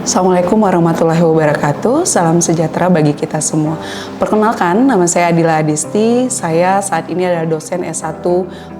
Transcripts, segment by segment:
Assalamualaikum warahmatullahi wabarakatuh. Salam sejahtera bagi kita semua. Perkenalkan, nama saya Adila Adisti. Saya saat ini adalah dosen S1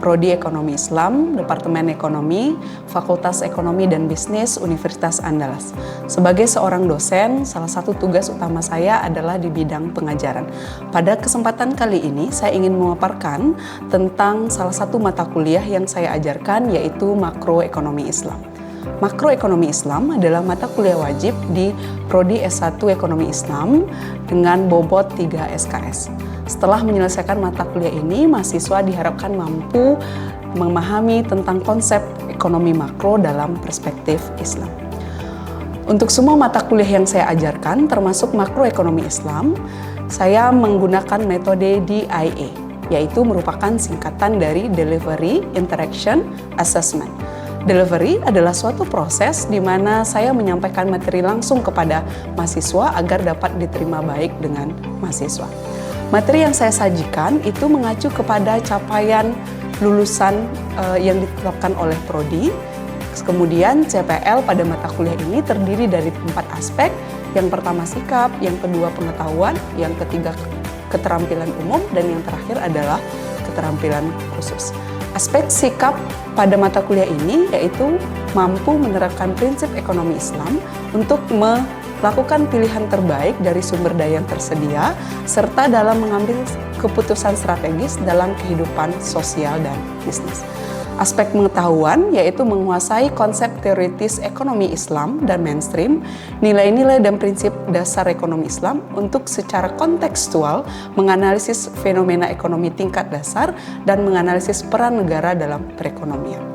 Prodi Ekonomi Islam, Departemen Ekonomi, Fakultas Ekonomi dan Bisnis Universitas Andalas. Sebagai seorang dosen, salah satu tugas utama saya adalah di bidang pengajaran. Pada kesempatan kali ini, saya ingin memaparkan tentang salah satu mata kuliah yang saya ajarkan, yaitu Makroekonomi Islam. Makroekonomi Islam adalah mata kuliah wajib di Prodi S1 Ekonomi Islam dengan bobot 3 SKS. Setelah menyelesaikan mata kuliah ini, mahasiswa diharapkan mampu memahami tentang konsep ekonomi makro dalam perspektif Islam. Untuk semua mata kuliah yang saya ajarkan, termasuk makroekonomi Islam, saya menggunakan metode DIA, yaitu merupakan singkatan dari Delivery, Interaction, Assessment. Delivery adalah suatu proses di mana saya menyampaikan materi langsung kepada mahasiswa agar dapat diterima baik dengan mahasiswa. Materi yang saya sajikan itu mengacu kepada capaian lulusan yang ditetapkan oleh Prodi. Kemudian CPL pada mata kuliah ini terdiri dari 4 aspek. Yang pertama sikap, yang kedua pengetahuan, yang ketiga keterampilan umum, dan yang terakhir adalah keterampilan khusus. Aspek sikap pada mata kuliah ini yaitu mampu menerapkan prinsip ekonomi Islam untuk melakukan pilihan terbaik dari sumber daya yang tersedia serta dalam mengambil keputusan strategis dalam kehidupan sosial dan bisnis. Aspek pengetahuan yaitu menguasai konsep teoritis ekonomi Islam dan mainstream, nilai-nilai dan prinsip dasar ekonomi Islam untuk secara kontekstual menganalisis fenomena ekonomi tingkat dasar dan menganalisis peran negara dalam perekonomian.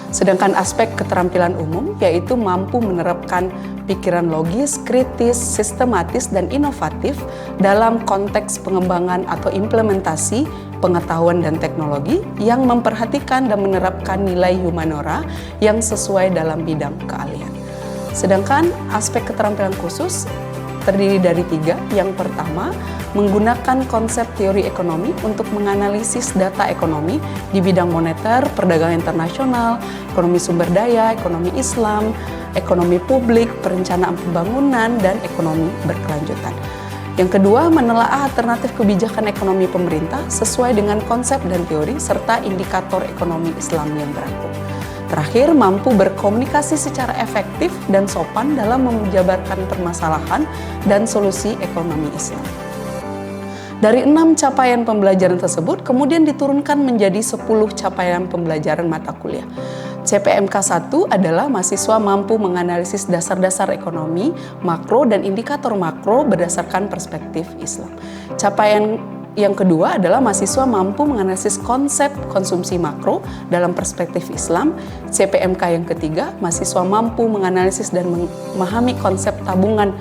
Sedangkan aspek keterampilan umum yaitu mampu menerapkan pikiran logis, kritis, sistematis, dan inovatif dalam konteks pengembangan atau implementasi pengetahuan dan teknologi yang memperhatikan dan menerapkan nilai humanora yang sesuai dalam bidang keahlian. Sedangkan aspek keterampilan khusus terdiri dari 3. Yang pertama, menggunakan konsep teori ekonomi untuk menganalisis data ekonomi di bidang moneter, perdagangan internasional, ekonomi sumber daya, ekonomi Islam, ekonomi publik, perencanaan pembangunan, dan ekonomi berkelanjutan. Yang kedua, menelaah alternatif kebijakan ekonomi pemerintah sesuai dengan konsep dan teori serta indikator ekonomi Islam yang berlaku. Terakhir, mampu berkomunikasi secara efektif dan sopan dalam menjabarkan permasalahan dan solusi ekonomi Islam. Dari 6 capaian pembelajaran tersebut, kemudian diturunkan menjadi 10 capaian pembelajaran mata kuliah. CPMK 1 adalah mahasiswa mampu menganalisis dasar-dasar ekonomi, makro, dan indikator makro berdasarkan perspektif Islam. Capaian yang kedua adalah mahasiswa mampu menganalisis konsep konsumsi makro dalam perspektif Islam. CPMK yang ketiga, mahasiswa mampu menganalisis dan memahami konsep tabungan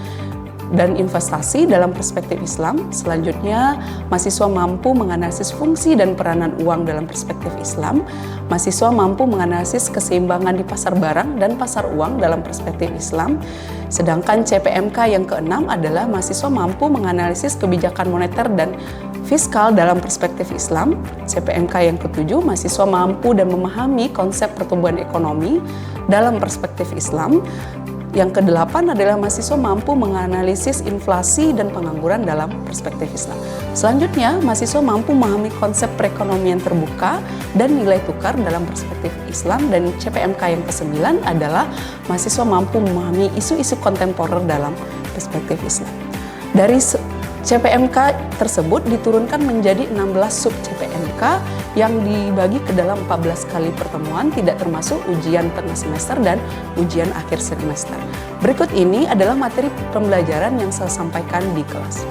dan investasi dalam perspektif Islam. Selanjutnya, mahasiswa mampu menganalisis fungsi dan peranan uang dalam perspektif Islam. Mahasiswa mampu menganalisis keseimbangan di pasar barang dan pasar uang dalam perspektif Islam. Sedangkan CPMK yang keenam adalah mahasiswa mampu menganalisis kebijakan moneter dan fiskal dalam perspektif Islam. CPMK yang ketujuh, mahasiswa mampu dan memahami konsep pertumbuhan ekonomi dalam perspektif Islam. Yang kedelapan adalah mahasiswa mampu menganalisis inflasi dan pengangguran dalam perspektif Islam. Selanjutnya, mahasiswa mampu memahami konsep perekonomian terbuka dan nilai tukar dalam perspektif Islam. Dan CPMK yang ke-9 adalah mahasiswa mampu memahami isu-isu kontemporer dalam perspektif Islam. Dari CPMK tersebut diturunkan menjadi 16 sub CPMK yang dibagi ke dalam 14 kali pertemuan, tidak termasuk ujian tengah semester dan ujian akhir semester. Berikut ini adalah materi pembelajaran yang saya sampaikan di kelas.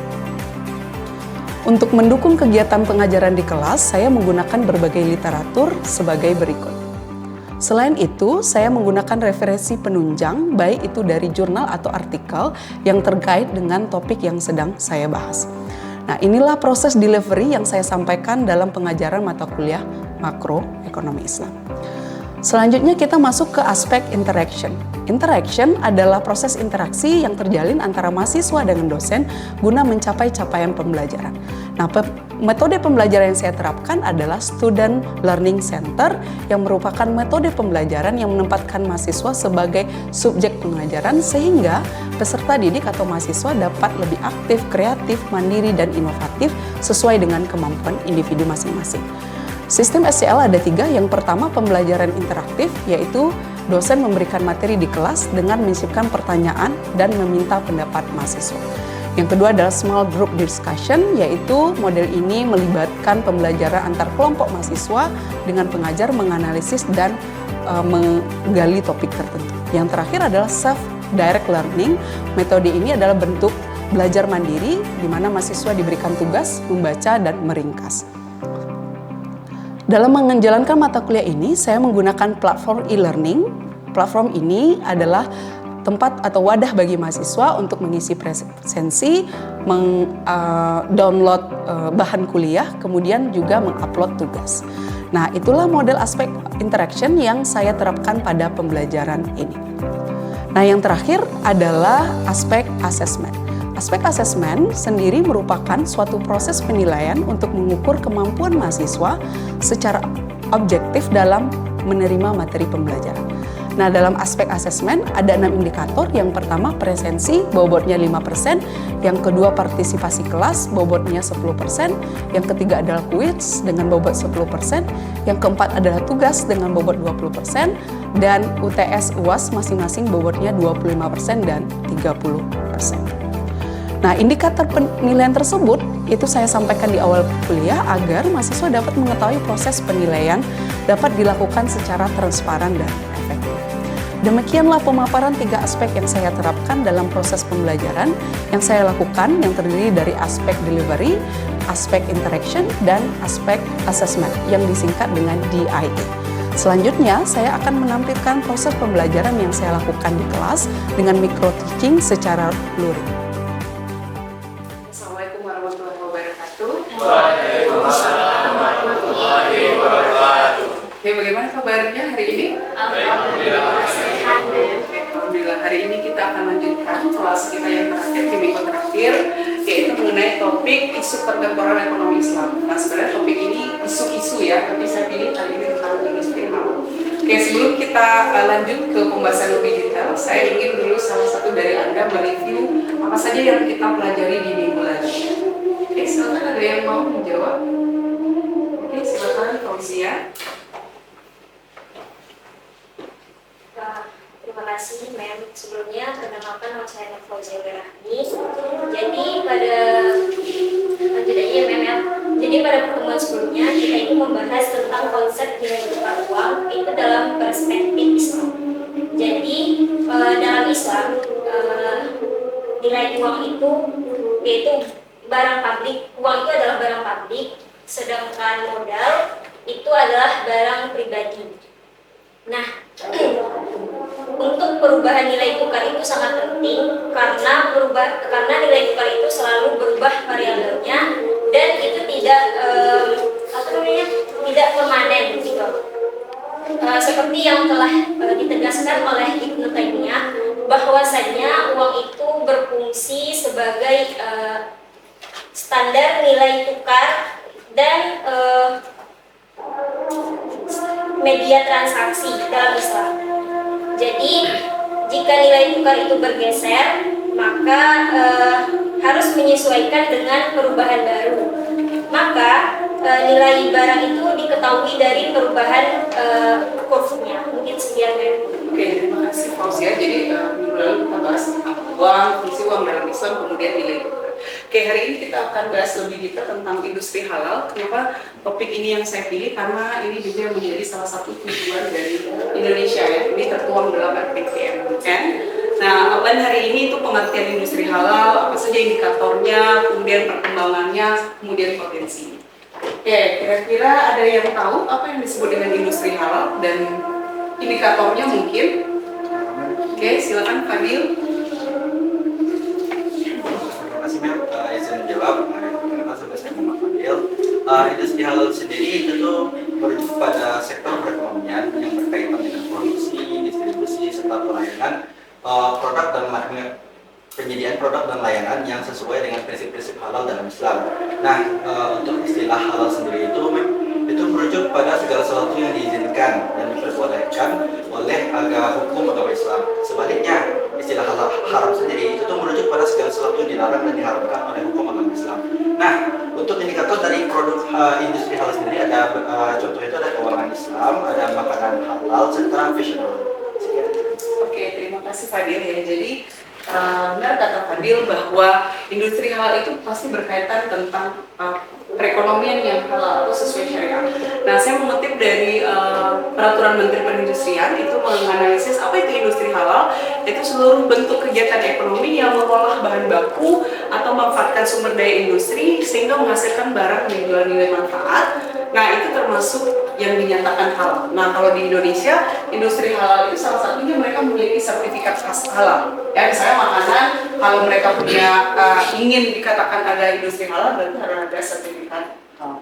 Untuk mendukung kegiatan pengajaran di kelas, saya menggunakan berbagai literatur sebagai berikut. Selain itu, saya menggunakan referensi penunjang, baik itu dari jurnal atau artikel yang terkait dengan topik yang sedang saya bahas. Nah, inilah proses delivery yang saya sampaikan dalam pengajaran mata kuliah Makroekonomi Islam. Selanjutnya kita masuk ke aspek interaction. Interaction adalah proses interaksi yang terjalin antara mahasiswa dengan dosen guna mencapai capaian pembelajaran. Nah, Metode pembelajaran yang saya terapkan adalah Student Learning Center yang merupakan metode pembelajaran yang menempatkan mahasiswa sebagai subjek pengajaran sehingga peserta didik atau mahasiswa dapat lebih aktif, kreatif, mandiri, dan inovatif sesuai dengan kemampuan individu masing-masing. Sistem SCL ada 3, yang pertama pembelajaran interaktif, yaitu dosen memberikan materi di kelas dengan menyisipkan pertanyaan dan meminta pendapat mahasiswa. Yang kedua adalah small group discussion, yaitu model ini melibatkan pembelajaran antar kelompok mahasiswa dengan pengajar menganalisis dan menggali topik tertentu. Yang terakhir adalah self-direct learning. Metode ini adalah bentuk belajar mandiri, di mana mahasiswa diberikan tugas membaca dan meringkas. Dalam menjalankan mata kuliah ini, saya menggunakan platform e-learning. Platform ini adalah tempat atau wadah bagi mahasiswa untuk mengisi presensi, download bahan kuliah, kemudian juga mengupload tugas. Nah, itulah model aspek interaction yang saya terapkan pada pembelajaran ini. Nah, yang terakhir adalah aspek assessment. Aspek asesmen sendiri merupakan suatu proses penilaian untuk mengukur kemampuan mahasiswa secara objektif dalam menerima materi pembelajaran. Nah, dalam aspek asesmen ada 6 indikator. Yang pertama presensi, bobotnya 5%. Yang kedua partisipasi kelas, bobotnya 10%. Yang ketiga adalah quiz dengan bobot 10%. Yang keempat adalah tugas dengan bobot 20%. Dan UTS UAS masing-masing bobotnya 25% dan 30%. Nah, indikator penilaian tersebut itu saya sampaikan di awal kuliah agar mahasiswa dapat mengetahui proses penilaian dapat dilakukan secara transparan dan efektif. Demikianlah pemaparan 3 aspek yang saya terapkan dalam proses pembelajaran yang saya lakukan, yang terdiri dari aspek delivery, aspek interaction, dan aspek assessment yang disingkat dengan DIA. Selanjutnya, saya akan menampilkan proses pembelajaran yang saya lakukan di kelas dengan micro teaching secara luring. Assalamualaikum warahmatullahi wabarakatuh. Waalaikumsalam warahmatullahi wabarakatuh. Oke, bagaimana kabarnya hari ini? Alhamdulillah. Alhamdulillah, hari ini kita akan lanjutkan kelas kita yang terakhir, di minggu terakhir, yaitu mengenai topik isu kontemporer ekonomi Islam. Nah, sebenarnya topik ini isu-isu ya, tapi saya pilih kali ini tentang industri halal. Oke, sebelum kita lanjut ke pembahasan lebih detail, saya ingin dulu salah satu dari Anda mereview apa saja yang kita pelajari di minggu lalu. Oke, silakan, ada yang mau menjawab? Oke, silakan Fauzia. Terima kasih, Mem. Sebelumnya, perkenalkan nama saya Fauzia Berahmi. Jadi pada Jadi pada pertemuan sebelumnya kita ini membahas tentang konsep nilai tukar uang itu dalam perspektif Islam. Jadi dalam Islam nilai uang itu yaitu barang publik. Uang itu adalah barang publik, sedangkan modal itu adalah barang pribadi. Nah, untuk perubahan nilai tukar itu sangat penting karena nilai tukar itu selalu berubah variabelnya dan itu tidak tidak permanen gitu. Seperti yang telah ditegaskan oleh Ibnu Taimiyah bahwasanya uang itu berfungsi sebagai standar nilai tukar dan media transaksi dalam Islam. Jadi jika nilai tukar itu bergeser, maka harus menyesuaikan dengan perubahan baru. Maka nilai barang itu diketahui dari perubahan kurvanya. Mungkin sekian dari. Oke, terima kasih Fauzia. Jadi minggu lalu kita bahas tentang uang, fungsi uang dalam Islam, kemudian nilai tukar. Oke, hari ini kita akan bahas lebih detail tentang industri halal. Kenapa topik ini yang saya pilih? Karena ini juga menjadi salah satu tujuan dari Indonesia ya. Ini tertuang dalam RPJMD. Nah, outline hari ini itu pengertian industri halal, apa saja indikatornya, kemudian perkembangannya, kemudian potensi. Oke, kira-kira ada yang tahu apa yang disebut dengan industri halal dan indikatornya mungkin? Oke, silakan Fadil. Terima kasih, Mem. Izin menjawab. Perkenalkan saya Muhammad Fadil. Industri halal sendiri itu tuh merujuk pada sektor perekonomian yang berkaitan dengan produksi, distribusi, serta pelayanan produk dan penyediaan produk dan layanan yang sesuai dengan prinsip-prinsip halal dalam Islam. Nah, untuk istilah halal sendiri itu merujuk pada segala sesuatu yang diizinkan dan diperbolehkan oleh hukum agama Islam. Sebaliknya, istilah halal haram sendiri itu merujuk pada segala sesuatu yang dilarang dan diharamkan oleh hukum agama Islam. Nah, untuk indikator dari produk industri halal sendiri ada contoh itu ada keuangan Islam, ada makanan halal, serta fashion halal. Sekian. Oke, terima kasih Fadil ya. Jadi benar kata Fadil bahwa industri halal itu pasti berkaitan tentang perekonomian yang halal atau sesuai syariat. Nah, saya mengutip dari Peraturan Menteri Perindustrian itu menganalisis apa itu industri halal, yaitu seluruh bentuk kegiatan ekonomi yang mengolah bahan baku atau memanfaatkan sumber daya industri sehingga menghasilkan barang dengan nilai manfaat. Nah, itu termasuk yang dinyatakan halal. Nah, kalau di Indonesia, industri halal itu salah satunya mereka memiliki sertifikat halal. Ya, misalnya makanan, kalau mereka punya ingin dikatakan ada industri halal, berarti harus ada sertifikat halal.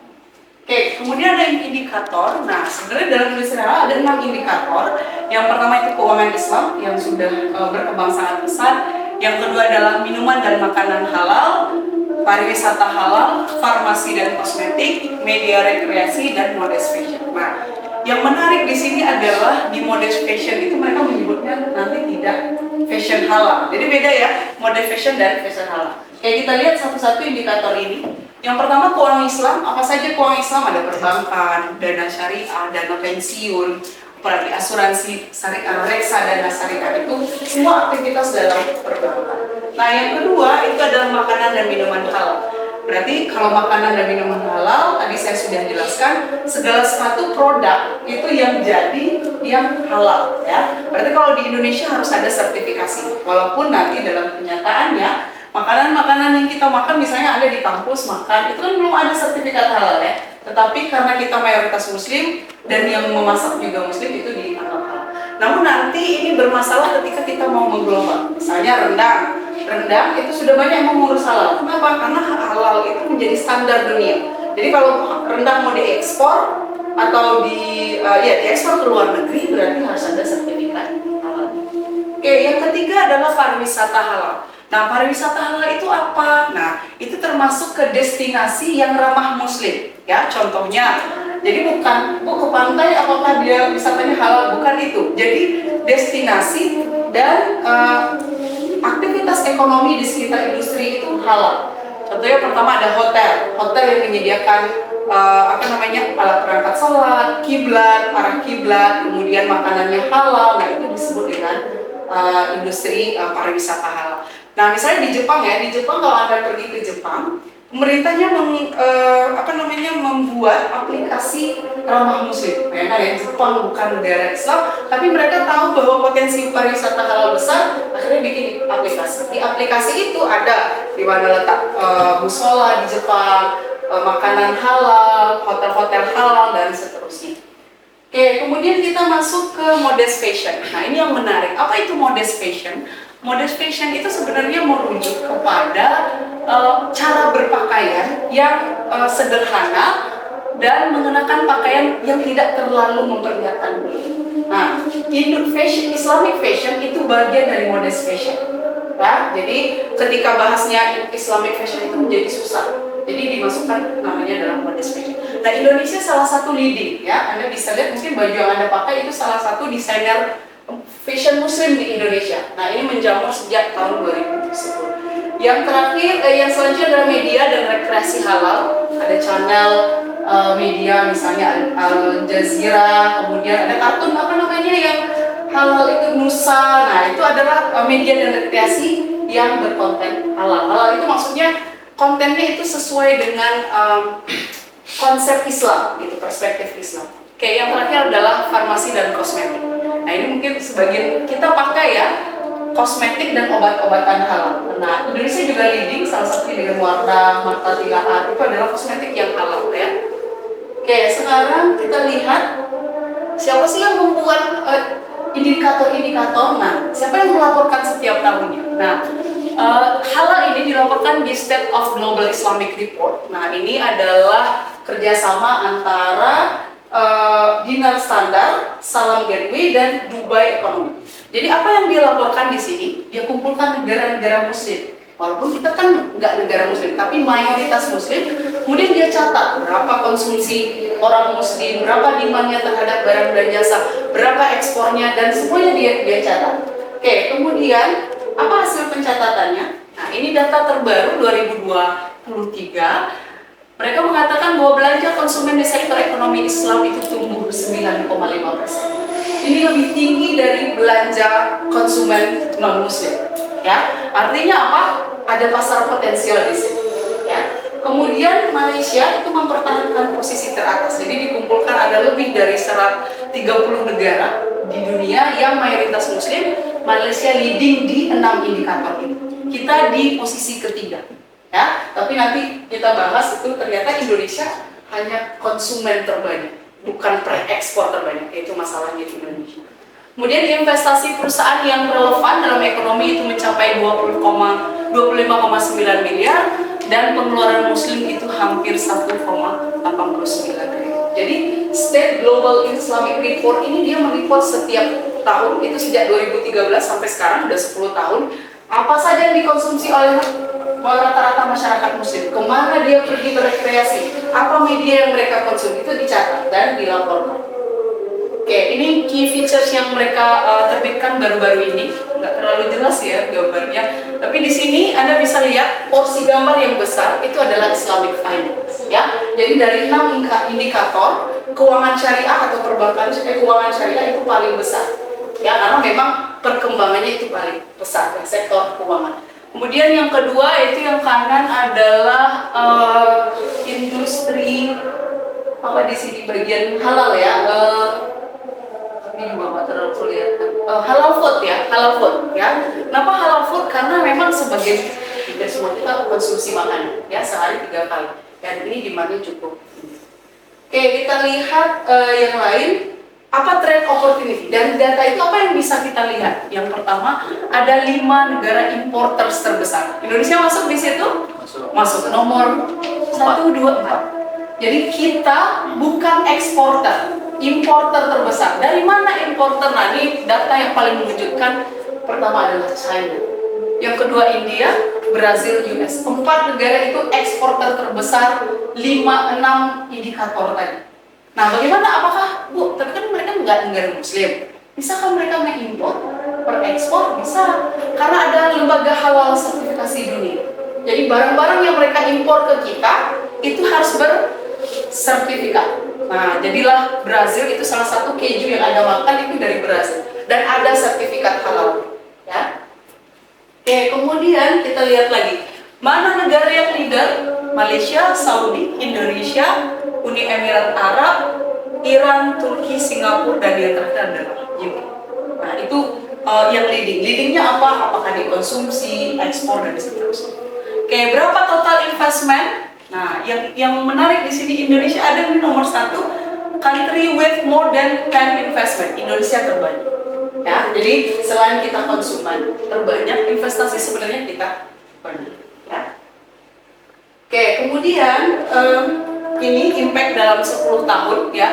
Oke, kemudian ada indikator. Nah, sebenarnya dalam industri halal ada 6 indikator. Yang pertama itu keuangan Islam yang sudah berkembang sangat pesat. Yang kedua adalah minuman dan makanan halal, pariwisata halal, farmasi dan kosmetik, media rekreasi, dan modest fashion. Nah, yang menarik di sini adalah di modest fashion itu mereka menyebutnya nanti tidak fashion halal. Jadi beda ya, modest fashion dan fashion halal. Kayak kita lihat satu-satu indikator ini. Yang pertama keuangan Islam, apa saja keuangan Islam? Ada perbankan, dana syariah, dana pensiun, apalagi asuransi, reksa, dana syariah, itu semua aktivitas dalam perbankan. Nah, yang kedua itu adalah makanan dan minuman halal. Berarti kalau makanan dan minuman halal, tadi saya sudah jelaskan, segala sesuatu produk itu yang jadi yang halal ya. Berarti kalau di Indonesia harus ada sertifikasi. Walaupun nanti dalam kenyataannya makanan-makanan yang kita makan misalnya ada di kampus makan, itu kan belum ada sertifikat halal ya. Tetapi karena kita mayoritas muslim dan yang memasak juga muslim, itu dianggap halal. Namun nanti ini bermasalah ketika kita mau mengglobal. Misalnya rendang itu sudah banyak yang mengurus halal. Kenapa? Karena halal itu menjadi standar dunia. Jadi kalau rendang mau diekspor atau diekspor ke luar negeri, berarti harus ada sertifikat halal. Oke, yang ketiga adalah pariwisata halal. Nah, pariwisata halal itu apa? Nah, itu termasuk ke destinasi yang ramah muslim. Ya, contohnya, jadi bukan ke pantai apakah dia wisatanya halal, bukan itu. Jadi destinasi dan aktivitas ekonomi di sekitar industri itu halal. Contohnya pertama ada hotel yang menyediakan alat perangkat sholat, kiblat, arah kiblat, kemudian makanannya halal. Nah, itu disebut dengan industri pariwisata halal. Nah, misalnya di Jepang kalau Anda pergi ke Jepang, pemerintahnya membuat aplikasi ramah muslim. Bayangkan ya, Jepang bukan negara Islam, tapi mereka tahu bahwa potensi pariwisata halal besar, akhirnya bikin aplikasi. Di aplikasi itu ada di mana letak musola di Jepang, makanan halal, hotel-hotel halal, dan seterusnya. Oke, kemudian kita masuk ke modest fashion. Nah, ini yang menarik. Apa itu modest fashion? Modest fashion itu sebenarnya merujuk kepada cara berpakaian yang sederhana dan mengenakan pakaian yang tidak terlalu memperlihatkan diri. Nah, Islamic fashion itu bagian dari modest fashion. Ya, jadi ketika bahasnya Islamic fashion itu menjadi susah. Jadi dimasukkan namanya dalam modest fashion. Nah, Indonesia salah satu leading ya. Anda bisa lihat mungkin baju yang Anda pakai itu salah satu desainer fashion muslim di Indonesia. Nah, ini menjamur sejak tahun 2010. Yang terakhir, yang selanjutnya adalah media dan rekreasi halal. Ada channel media misalnya Al Jazeera, kemudian ada kartun yang halal itu Nusa. Nah, itu adalah media dan rekreasi yang berkonten halal. Halal itu maksudnya kontennya itu sesuai dengan konsep Islam, gitu, perspektif Islam. Oke, yang terakhir adalah farmasi dan kosmetik. Nah, ini mungkin sebagian kita pakai ya, kosmetik dan obat-obatan halal. Nah, Indonesia juga leading, salah satunya dengan Marta Tilaar, itu adalah kosmetik yang halal ya. Oke, sekarang kita lihat siapa sih yang membuat indikator-indikator. Nah, siapa yang melaporkan setiap tahunnya. Nah, halal ini dilaporkan di State of Global Islamic Report. Nah, ini adalah kerjasama antara Dinar Standar, Salam Gateway, dan Dubai Economy. Jadi apa yang dia laporkan di sini, dia kumpulkan negara-negara Muslim. Walaupun kita kan nggak negara Muslim, tapi mayoritas Muslim. Kemudian dia catat berapa konsumsi orang Muslim, berapa demandnya terhadap barang dan jasa, berapa ekspornya, dan semuanya dia catat. Oke, kemudian apa hasil pencatatannya? Nah, ini data terbaru 2023. Mereka mengatakan bahwa belanja konsumen di sektor ekonomi Islam itu tumbuh 9,5%. Ini lebih tinggi dari belanja konsumen non-Muslim. Ya, artinya apa? Ada pasar potensial di sini. Ya. Kemudian Malaysia itu mempertahankan posisi teratas. Jadi dikumpulkan ada lebih dari 130 negara di dunia yang mayoritas Muslim. Malaysia leading di 6 indikator ini. Kita di posisi ketiga. Ya, tapi nanti kita bahas itu ternyata Indonesia hanya konsumen terbanyak, bukan ekspor terbanyak. Itu masalahnya di Indonesia. Kemudian investasi perusahaan yang relevan dalam ekonomi itu mencapai 25,9 miliar dan pengeluaran Muslim itu hampir 1,89 triliun. Jadi State Global Islamic Report ini dia mereport setiap tahun, itu sejak 2013 sampai sekarang udah 10 tahun. Apa saja yang dikonsumsi oleh rata-rata masyarakat Muslim, kemana dia pergi berekreasi, apa media yang mereka konsumsi itu dicatat dan dilaporkan. Oke, ini key features yang mereka terbitkan baru-baru ini. Nggak terlalu jelas ya gambarnya, tapi di sini Anda bisa lihat porsi gambar yang besar itu adalah Islamic Finance. Ya, jadi dari 6 indikator keuangan syariah atau perbankan keuangan syariah itu paling besar. Ya, karena memang perkembangannya itu paling besar ya, sektor keuangan. Kemudian yang kedua itu yang kanan adalah industri apa di sini bagian halal ya. Ini juga nggak terlalu kelihatan. Halal food ya, halal food ya. Kenapa halal food? Karena memang sebagai kita semua kita konsumsi makanan ya sehari 3 kali dan ini demandnya cukup. Oke, kita lihat yang lain. Apa trade opportunity? Dari data itu apa yang bisa kita lihat? Yang pertama, ada 5 negara importers terbesar. Indonesia masuk di situ? Masuk. Nomor 1, 2, 4. Jadi kita bukan eksporter, importer terbesar. Dari mana importer? Nah, ini data yang paling mengejutkan. Pertama adalah China. Yang kedua India, Brazil, US. 4 negara itu eksporter terbesar, 5-6 indikator tadi. Nah, bagaimana? Apakah, Bu, tapi kan mereka nggak negara Muslim. Bisakah mereka mengimpor, berekspor? Bisa, karena ada lembaga halal sertifikasi dunia. Jadi barang-barang yang mereka impor ke kita itu harus bersertifikat. Nah, jadilah Brazil itu salah satu keju yang Anda makan itu dari Brazil dan ada sertifikat halal. Ya. Oke, kemudian kita lihat lagi mana negara yang leader? Malaysia, Saudi, Indonesia, Uni Emirat Arab, Iran, Turki, Singapura, dan yang terakhir adalah UK. Nah, itu yang leading. Leadingnya apa? Apakah dikonsumsi, ekspor, dan seterusnya. Oke, berapa total investment? Nah, yang menarik di sini Indonesia ada di nomor 1, country with more than 10 investment. Indonesia terbanyak. Ya, jadi selain kita konsumen terbanyak, investasi sebenarnya kita banyak. Ya. Oke, kemudian ini impact dalam 10 tahun ya,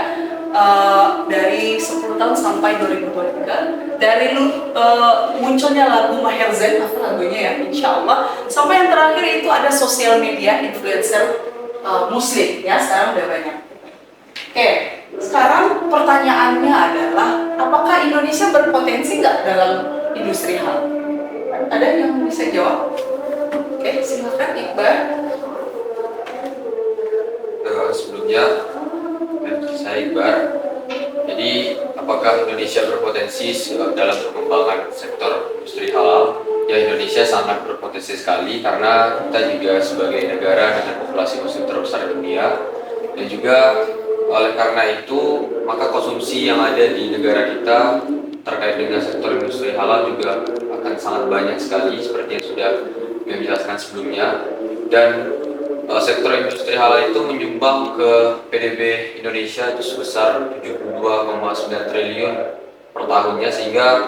dari 10 tahun sampai 2023, dari munculnya lagu Maher Zain, apa lagunya ya, insya Allah, sampai yang terakhir itu ada sosial media influencer Muslim ya, sekarang udah banyak. Oke, sekarang pertanyaannya adalah apakah Indonesia berpotensi nggak dalam industri halal? Ada yang bisa jawab? Oke, silakan Iqbal. Sebelumnya, saya Iqbal. Jadi, apakah Indonesia berpotensi dalam perkembangan sektor industri halal? Ya, Indonesia sangat berpotensi sekali karena kita juga sebagai negara dengan populasi muslim terbesar di dunia, dan juga oleh karena itu maka konsumsi yang ada di negara kita terkait dengan sektor industri halal juga akan sangat banyak sekali seperti yang sudah dijelaskan sebelumnya. Dan sektor industri halal itu menyumbang ke PDB Indonesia itu sebesar 72,9 triliun per tahunnya, sehingga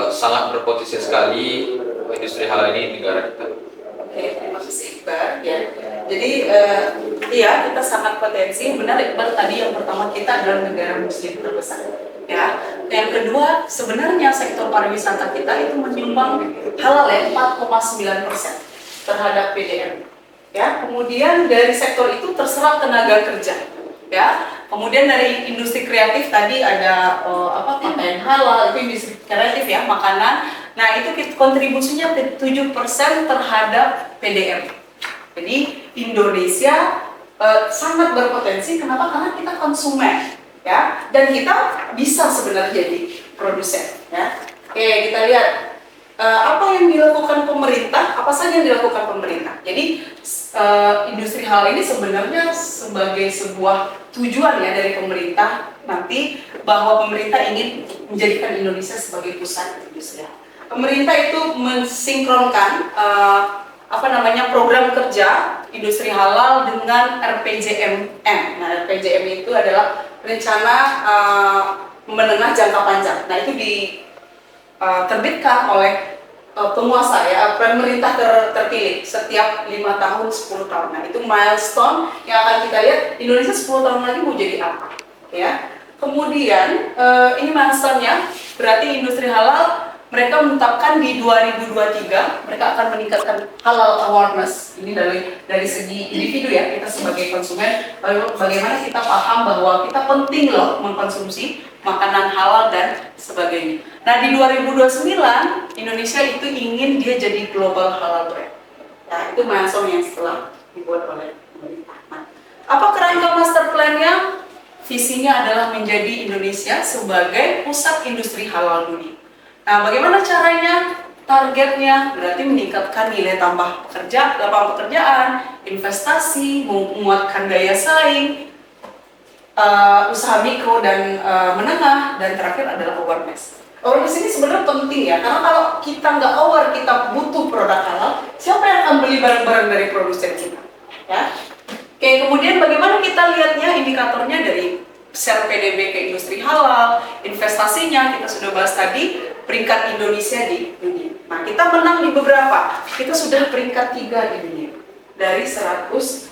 sangat berpotensi sekali industri halal ini di negara kita. Oke, terima kasih Iqbal. Ya. Jadi iya kita sangat potensi. Benar Iqbal, tadi yang pertama kita adalah negara muslim terbesar. Ya. Yang kedua sebenarnya sektor pariwisata kita itu menyumbang halal ya 4,9% terhadap PDM. Ya. Kemudian dari sektor itu terserap tenaga kerja. Ya. Kemudian dari industri kreatif tadi ada pakaian halal, itu industri kreatif ya, makanan. Nah, itu kontribusinya 7% terhadap PDM. Jadi Indonesia sangat berpotensi. Kenapa? Karena kita konsumen, ya, dan kita bisa sebenarnya jadi produsen, ya. Oke, kita lihat apa yang dilakukan pemerintah. Apa saja yang dilakukan pemerintah? Jadi industri halal ini sebenarnya sebagai sebuah tujuan ya dari pemerintah nanti, bahwa pemerintah ingin menjadikan Indonesia sebagai pusat industri. Pemerintah itu mensinkronkan program kerja industri halal dengan RPJMN. Nah, RPJM itu adalah rencana menengah jangka panjang. Nah, itu diterbitkan oleh penguasa ya, pemerintah terpilih setiap 5 tahun, 10 tahun. Nah, itu milestone yang akan kita lihat Indonesia 10 tahun lagi mau jadi apa, ya. Kemudian ini milestone-nya berarti industri halal mereka menetapkan di 2023 mereka akan meningkatkan halal awareness. Ini dari segi individu ya, kita sebagai konsumen bagaimana kita paham bahwa kita penting loh mengkonsumsi makanan halal dan sebagainya. Nah, di 2029 Indonesia itu ingin dia jadi global halal brand. Nah, itu milestone yang setelah dibuat oleh pemerintah. Nah, apa kerangka master plan-nya? Visinya adalah menjadi Indonesia sebagai pusat industri halal dunia. Nah, bagaimana caranya? Targetnya berarti meningkatkan nilai tambah lapangan pekerjaan, investasi, menguatkan daya saing, usaha mikro dan menengah, dan terakhir adalah awareness. Awareness ini sebenarnya penting ya, karena kalau kita nggak aware kita butuh produk halal, siapa yang akan beli barang-barang dari produsen kita? Ya. Oke, kemudian bagaimana kita lihatnya indikatornya dari share PDB ke industri halal, investasinya kita sudah bahas tadi, peringkat Indonesia di dunia. Nah, kita menang di beberapa, kita sudah peringkat 3 di dunia dari 100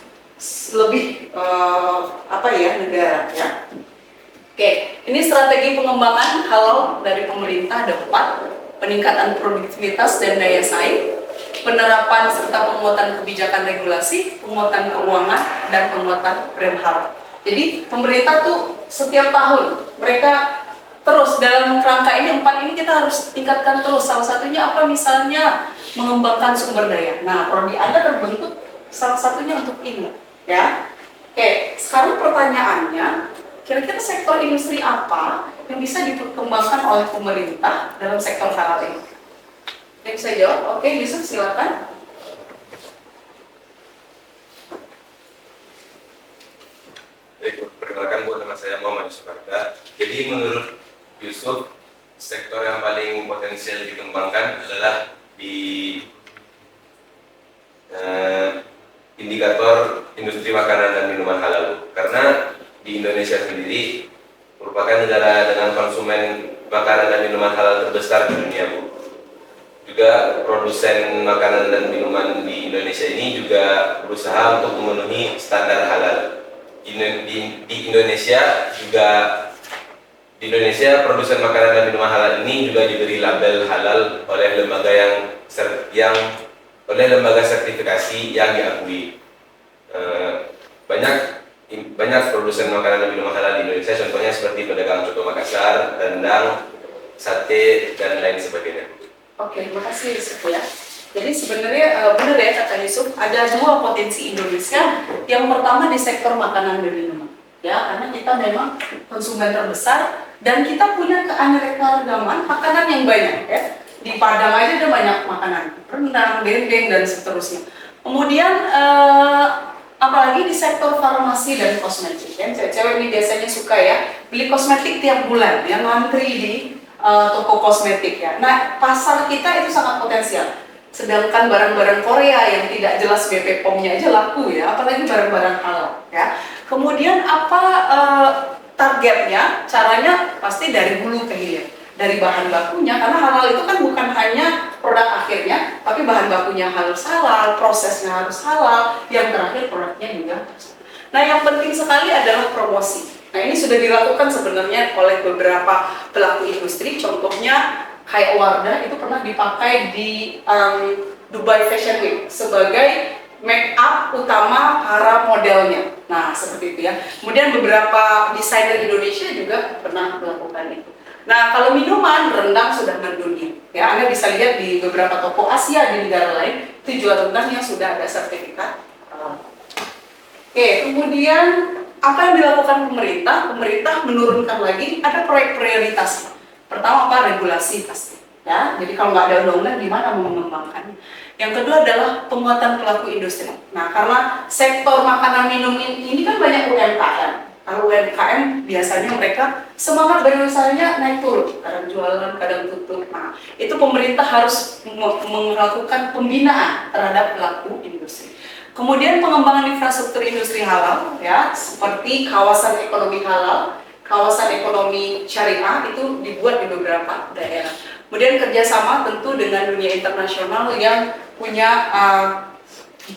lebih negara ya. Oke, ini strategi pengembangan halal dari pemerintah ada 4, peningkatan produktivitas dan daya saing, penerapan serta penguatan kebijakan regulasi, penguatan keuangan, dan penguatan brand halal. Jadi pemerintah tuh setiap tahun mereka terus dalam kerangka ini 4 ini kita harus tingkatkan terus. Salah satunya apa? Misalnya mengembangkan sumber daya. Nah, prodi Anda terbentuk salah satunya untuk ini, ya. Oke, sekarang pertanyaannya, kira-kira sektor industri apa yang bisa dikembangkan oleh pemerintah dalam sektor halal ini? Yang bisa jawab? Oke, Yusuf silakan. Perkenalkan, buat nama saya Muhammad Yusuf Arda. Jadi menurut Yusuf, sektor yang paling potensial dikembangkan adalah di indikator industri makanan dan minuman halal. Karena di Indonesia sendiri merupakan negara dengan konsumen makanan dan minuman halal terbesar di dunia, Bu. Juga produsen makanan dan minuman di Indonesia ini juga berusaha untuk memenuhi standar halal. Di Indonesia produsen makanan dan minuman halal ini juga diberi label halal oleh lembaga lembaga sertifikasi yang diakui. Banyak produsen makanan dan minuman halal di Indonesia, contohnya seperti pedagang coto Makassar, rendang, sate, dan lain sebagainya. Oke, terima kasih Yusuf ya. Jadi sebenarnya benar ya kata Yusuf, ada 2 potensi Indonesia. Yang pertama di sektor makanan dan minuman, ya, karena kita memang konsumen terbesar dan kita punya keanekaragaman makanan yang banyak ya. Di Padang aja ada banyak makanan, rendang, dendeng, dan seterusnya. Kemudian apalagi di sektor farmasi dan kosmetik, ya. Cewek-cewek ini biasanya suka ya beli kosmetik tiap bulan, ya, ngantri di toko kosmetik ya. Nah, pasar kita itu sangat potensial. Sedangkan barang-barang Korea yang tidak jelas BP POM-nya aja laku ya, apalagi barang-barang halal ya. Kemudian apa targetnya? Caranya pasti dari hulu ke hilir. dari bahan bakunya, karena halal itu kan bukan hanya produk akhirnya, tapi bahan bakunya harus halal, prosesnya harus halal, yang terakhir produknya juga harus halal. Nah, yang penting sekali adalah promosi. Nah, ini sudah dilakukan sebenarnya oleh beberapa pelaku industri, contohnya kayak Wardah itu pernah dipakai di Dubai Fashion Week sebagai make up utama para modelnya. Nah, seperti itu ya. Kemudian beberapa desainer Indonesia juga pernah melakukan itu. Nah, kalau minuman, rendang sudah mendunia. Ya, Anda bisa lihat di beberapa toko Asia di negara lain, itu jual rendang yang sudah ada sertifikat. Oke, kemudian apa yang dilakukan pemerintah? Pemerintah menurunkan lagi, ada proyek prioritas. Pertama apa? Regulasi pasti. Ya, jadi kalau nggak ada undang-undang, gimana mau mengembangkannya? Yang kedua adalah penguatan pelaku industri. Nah, karena sektor makanan minum ini kan banyak UMKM. Kalau UMKM biasanya mereka semangat berusahanya naik turun, kadang jualan, kadang tutup. Nah, itu pemerintah harus melakukan pembinaan terhadap pelaku industri. Kemudian pengembangan infrastruktur industri halal, ya, seperti kawasan ekonomi halal, kawasan ekonomi syariah itu dibuat di beberapa daerah. Kemudian kerjasama tentu dengan dunia internasional yang punya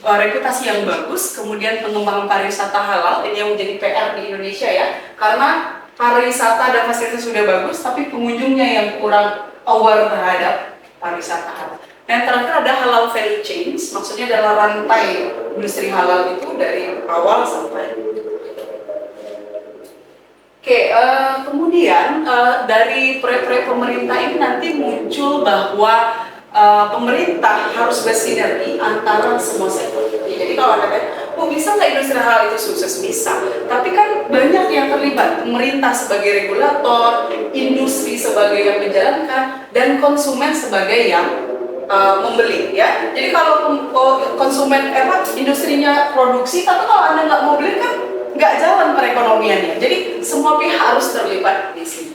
reputasi yang bagus. Kemudian pengembangan pariwisata halal, ini yang menjadi PR di Indonesia ya, karena pariwisata dan fasilitas sudah bagus, tapi pengunjungnya yang kurang aware terhadap pariwisata halal. Yang terakhir ada halal value chains, maksudnya adalah rantai industri halal itu dari awal sampai. Oke, kemudian dari proyek-proyek pemerintah ini nanti muncul bahwa pemerintah harus bersinergi antara semua sektor. Jadi kalau Anda kata, oh bisa nggak industri halal itu sukses? Bisa. Tapi kan banyak yang terlibat, pemerintah sebagai regulator, industri sebagai yang menjalankan, dan konsumen sebagai yang membeli. Ya. Jadi kalau konsumen, industrinya produksi, tapi kalau Anda nggak mau beli kan nggak jalan perekonomiannya. Jadi semua pihak harus terlibat di sini.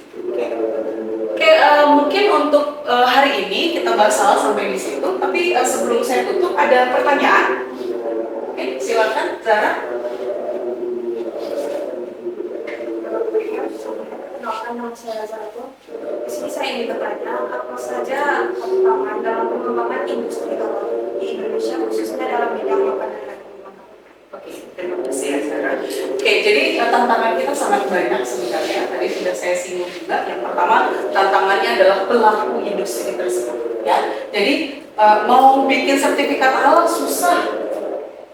Oke, mungkin untuk hari ini kita bahas halal sampai di situ. Tapi sebelum saya tutup ada pertanyaan. Oke, silakan Zara. Kenalkan nama saya Zara. Di sini saya ingin bertanya apa saja tantangan dalam pengembangan industri halal di Indonesia khususnya dalam bidang makanan dan minuman. Oke, terima kasih ya Sarah. Oke, jadi tantangan kita sangat banyak sebenarnya. Tadi sudah saya singgung juga. Yang pertama, tantangannya adalah pelaku industri tersebut. Ya, jadi mau bikin sertifikat halal susah,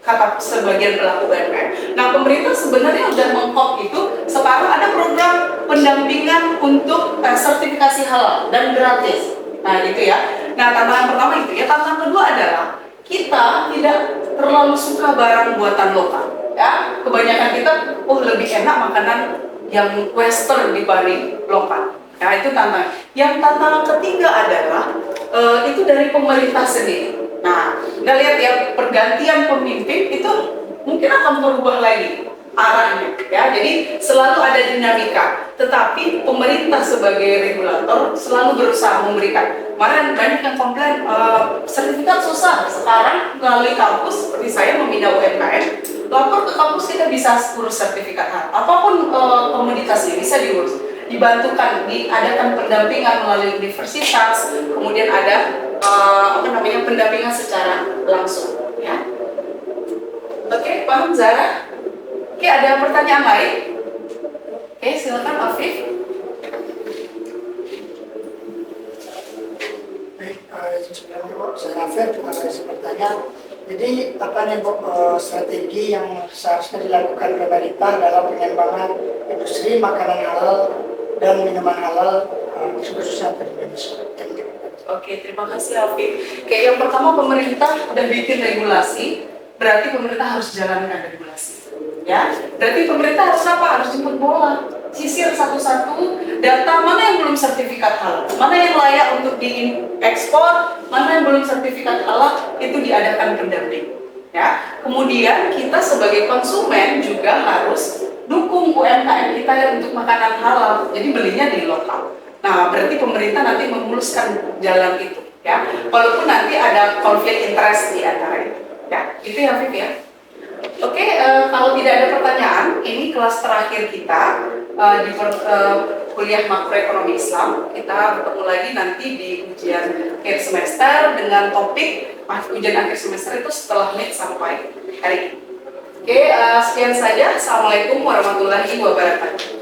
kata sebagian pelaku UMKM. Nah, pemerintah sebenarnya sudah mengkop itu. Sekarang ada program pendampingan untuk sertifikasi halal dan gratis. Nah, itu ya. Nah, tantangan pertama itu ya. Tantangan kedua adalah kita tidak terlalu suka barang buatan lokal. Ya, kebanyakan kita lebih enak makanan yang western dibanding lokal. Nah, itu tantangan. Yang tantangan ketiga adalah itu dari pemerintah sendiri. Nah, kita lihat ya, pergantian pemimpin itu mungkin akan berubah lagi arahnya, ya. Jadi selalu ada dinamika. Tetapi pemerintah sebagai regulator selalu berusaha memberikan. Kemarin banyak yang komplain sertifikat susah. Sekarang melalui kampus, seperti saya membina UMKM, lapor ke kampus kita bisa urus sertifikat halal. Apapun komoditasnya bisa diurus. Dibantukan, diadakan pendampingan melalui universitas, kemudian ada pendampingan secara langsung, ya. Oke, paham Zara? Oke, ada pertanyaan lain? Oke, silakan Afif. Baik, sebelumnya Bu, saya Afif, terima kasih bertanya. Jadi apa nih Bu strategi yang seharusnya dilakukan pemerintah dalam pengembangan industri makanan halal dan minuman halal khususnya di Indonesia? Oke, terima kasih Afif. Oke, yang pertama pemerintah udah bikin regulasi, berarti pemerintah harus jalankan regulasi. Ya, berarti pemerintah harus apa? Harus jemput bola, sisir satu-satu data mana yang belum sertifikat halal, mana yang layak untuk diekspor, mana yang belum sertifikat halal, itu diadakan pendamping. Ya, kemudian kita sebagai konsumen juga harus dukung UMKM kita untuk makanan halal, jadi belinya di lokal. Nah, berarti pemerintah nanti memuluskan jalan itu, ya. Walaupun nanti ada konflik interest di antara itu, ya. Itu ya, Afif ya. Oke, kalau tidak ada pertanyaan, ini kelas terakhir kita kuliah makroekonomi Islam. Kita bertemu lagi nanti di ujian akhir semester dengan topik ujian akhir semester itu setelah mid sampai hari ini. Oke, sekian saja. Assalamualaikum warahmatullahi wabarakatuh.